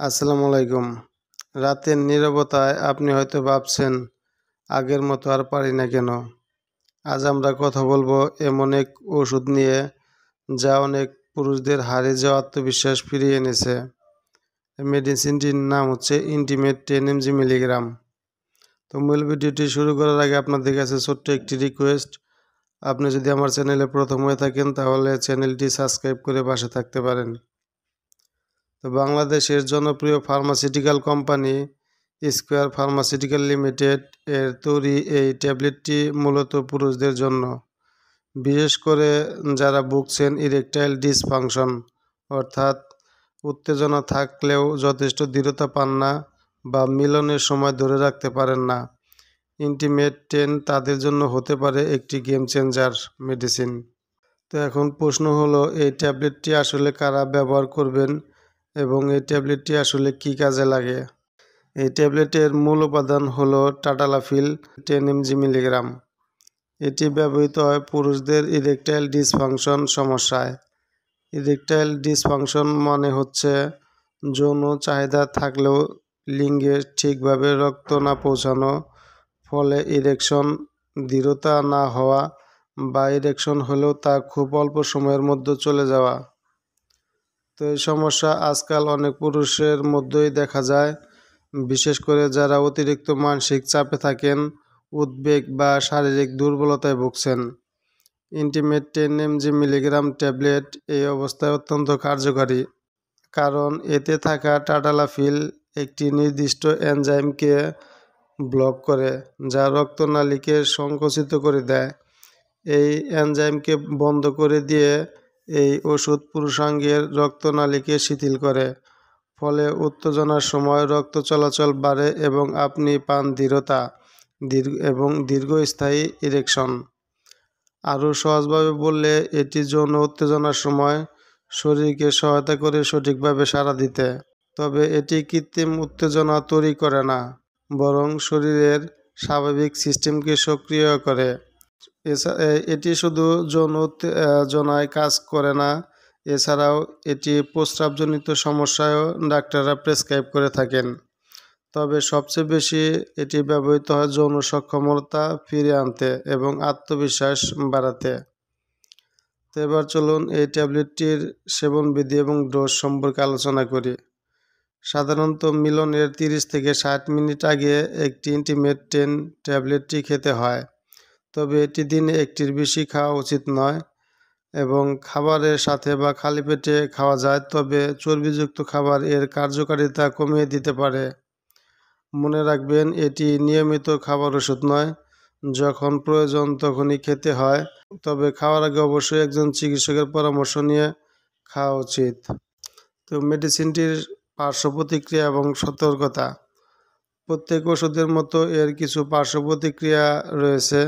আসসালামু আলাইকুম। রাতের নীরবতায় আপনি হয়তো ভাবছেন, আগের মতো আর পারি না কেন? আজ আমরা কথা বলবো এমন এক ওষুধ নিয়ে যা অনেক পুরুষদের হারিয়ে যাওয়া আত্মবিশ্বাস ফিরিয়ে এনেছে। মেডিসিনটির নাম হচ্ছে ইন্টিমেট 10 mg মিলিগ্রাম। তো মূল ভিডিওটি শুরু করার আগে আপনাদের কাছে ছোট্ট একটি রিকোয়েস্ট, আপনি যদি আমার চ্যানেলে প্রথম হয়ে থাকেন তাহলে চ্যানেলটি সাবস্ক্রাইব করে পাশে থাকতে পারেন। তো বাংলাদেশের জনপ্রিয় pharmaceutical company square pharmaceutical limited এর তৈরি এই ট্যাবলেটটি মূলত পুরুষদের জন্য, বিশেষ করে যারা ভুগছেন ইরেকটাইল ডিসফাংশন, অর্থাৎ উত্তেজনা থাকলেও যথেষ্ট দৃঢ়তা পান না বা মিলনের সময় ধরে রাখতে পারেন না। ইন্টিমেট 10 তাদের জন্য হতে পারে একটি গেম চেঞ্জার মেডিসিন। তো এখন প্রশ্ন হলো, এই ট্যাবলেটটি আসলে কারা ব্যবহার করবেন এবং এই ট্যাবলেটটি আসলে কী কাজে লাগে? এই ট্যাবলেটের মূল উপাদান হলো টাটালাফিল 10 mg মিলিগ্রাম। এটি ব্যবহৃত হয় পুরুষদের ইরেকটাইল ডিসফাংশন সমস্যায়। ইরেকটাইল ডিসফাংশন মানে হচ্ছে যৌন চাহিদা থাকলেও লিঙ্গে ঠিকভাবে রক্ত না পৌঁছানো, ফলে ইরেকশন দৃঢ়তা না হওয়া বা ইরেকশন হলেও তা খুব অল্প সময়ের মধ্যে চলে যাওয়া। তো এই সমস্যা আজকাল অনেক পুরুষের মধ্যেই দেখা যায়, বিশেষ করে যারা অতিরিক্ত মানসিক চাপে থাকেন, উদ্বেগ বা শারীরিক দুর্বলতায় ভুগছেন। ইন্টিমেট 10 mg মিলিগ্রাম ট্যাবলেট এই অবস্থায় অত্যন্ত কার্যকারী, কারণ এতে থাকা টাটালাফিল একটি নির্দিষ্ট এনজাইমকে ব্লক করে, যা রক্তনালীকে সংকুচিত করে দেয়। এই এনজাইমকে বন্ধ করে দিয়ে এই ওষুধ পুরুষাঙ্গের রক্তনালীকে শিথিল করে, ফলে উত্তেজনার সময় রক্ত চলাচল বাড়ে এবং আপনি পান দৃঢ়তা এবং দীর্ঘস্থায়ী ইরেকশন। আরও সহজভাবে বললে, এটি যৌন উত্তেজনার সময় শরীরকে সহায়তা করে সঠিকভাবে সাড়া দিতে। তবে এটি কৃত্রিম উত্তেজনা তৈরি করে না, বরং শরীরের স্বাভাবিক সিস্টেমকে সক্রিয় করে। এটি শুধু যৌন উত্তেজনায় কাজ করে না, এছাড়াও এটি প্রস্রাবজনিত সমস্যায়ও ডাক্তাররা প্রেসক্রাইব করে থাকেন। তবে সবচেয়ে বেশি এটি ব্যবহৃত হয় যৌন সক্ষমতা ফিরিয়ে আনতে এবং আত্মবিশ্বাস বাড়াতে। তো এবার চলুন এই ট্যাবলেটটির সেবনবিধি এবং ডোজ সম্পর্কে আলোচনা করি। সাধারণত মিলনের 30 থেকে 60 মিনিট আগে একটি ইন্টিমেট 10 ট্যাবলেটটি খেতে হয়, তবে এটি দিনে একটির বেশি খাওয়া উচিত নয় এবং খাবারের সাথে বা খালি পেটে খাওয়া যায়, তবে চর্বিযুক্ত খাবার এর কার্যকারিতা কমিয়ে দিতে পারে। মনে রাখবেন, এটি নিয়মিত খাবার ওষুধ নয়, যখন প্রয়োজন তখনই খেতে হয়, তবে খাওয়ার আগে অবশ্যই একজন চিকিৎসকের পরামর্শ নিয়ে খাওয়া উচিত। তো মেডিসিনটির পার্শ্ব প্রতিক্রিয়া এবং সতর্কতা। প্রত্যেক ওষুধের মতো এর কিছু পার্শ্ব প্রতিক্রিয়া রয়েছে,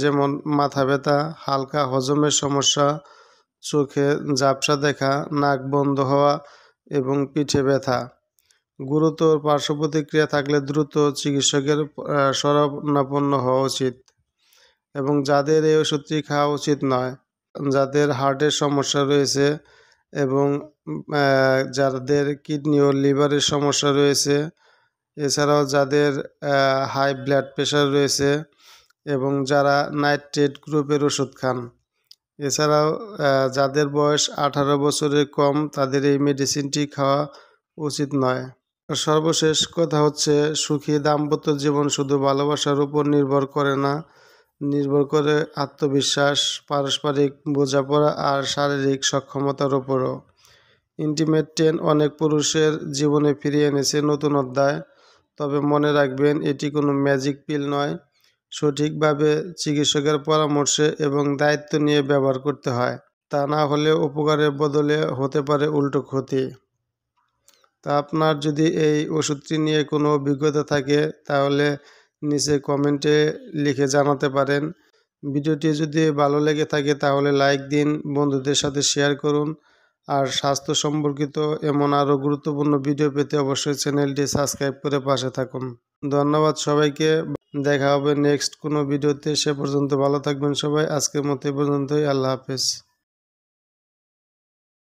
যেমন মাথা ব্যথা, হালকা হজমের সমস্যা, চোখে ঝাপসা দেখা, নাক বন্ধ হওয়া এবং পিঠে ব্যথা। গুরুতর পার্শ্ব প্রতিক্রিয়া থাকলে দ্রুত চিকিৎসকের শরণাপন্ন হওয়া উচিত। এবং যাদের এই ওষুধটি খাওয়া উচিত নয়, যাদের হার্টের সমস্যা রয়েছে এবং যাদের কিডনি ও লিভারের সমস্যা রয়েছে, এছাড়াও যাদের হাই ব্লাড প্রেশার রয়েছে এবং যারা নাইট্রেট গ্রুপের ওষুধ খান, এছাড়াও যাদের বয়স 18 বছরের কম, তাদের এই মেডিসিনটি খাওয়া উচিত নয়। সর্বশেষ কথা হচ্ছে, সুখী দাম্পত্য জীবন শুধু ভালোবাসার উপর নির্ভর করে না, নির্ভর করে আত্মবিশ্বাস, পারস্পরিক বোঝাপড়া আর শারীরিক সক্ষমতার উপরও। ইন্টিমেট 10 অনেক পুরুষের জীবনে ফিরিয়ে এনেছে নতুন অধ্যায়, তবে মনে রাখবেন, এটি কোনো ম্যাজিক পিল নয়। সঠিকভাবে চিকিৎসকের পরামর্শে এবং দায়িত্ব নিয়ে ব্যবহার করতে হয়, তা না হলে উপকারের বদলে হতে পারে উল্টো ক্ষতি। তা আপনার যদি এই ওষুধটি নিয়ে কোনো অভিজ্ঞতা থাকে তাহলে নিচে কমেন্টে লিখে জানাতে পারেন। ভিডিওটি যদি ভালো লেগে থাকে তাহলে লাইক দিন, বন্ধুদের সাথে শেয়ার করুন, আর স্বাস্থ্য সম্পর্কিত এমন আরও গুরুত্বপূর্ণ ভিডিও পেতে অবশ্যই চ্যানেলটি সাবস্ক্রাইব করে পাশে থাকুন। ধন্যবাদ সবাইকে। দেখা হবে নেক্সট কোনো ভিডিওতে। সে পর্যন্ত ভালো থাকবেন সবাই। আজকের মতো এই পর্যন্তই। আল্লাহ হাফেজ।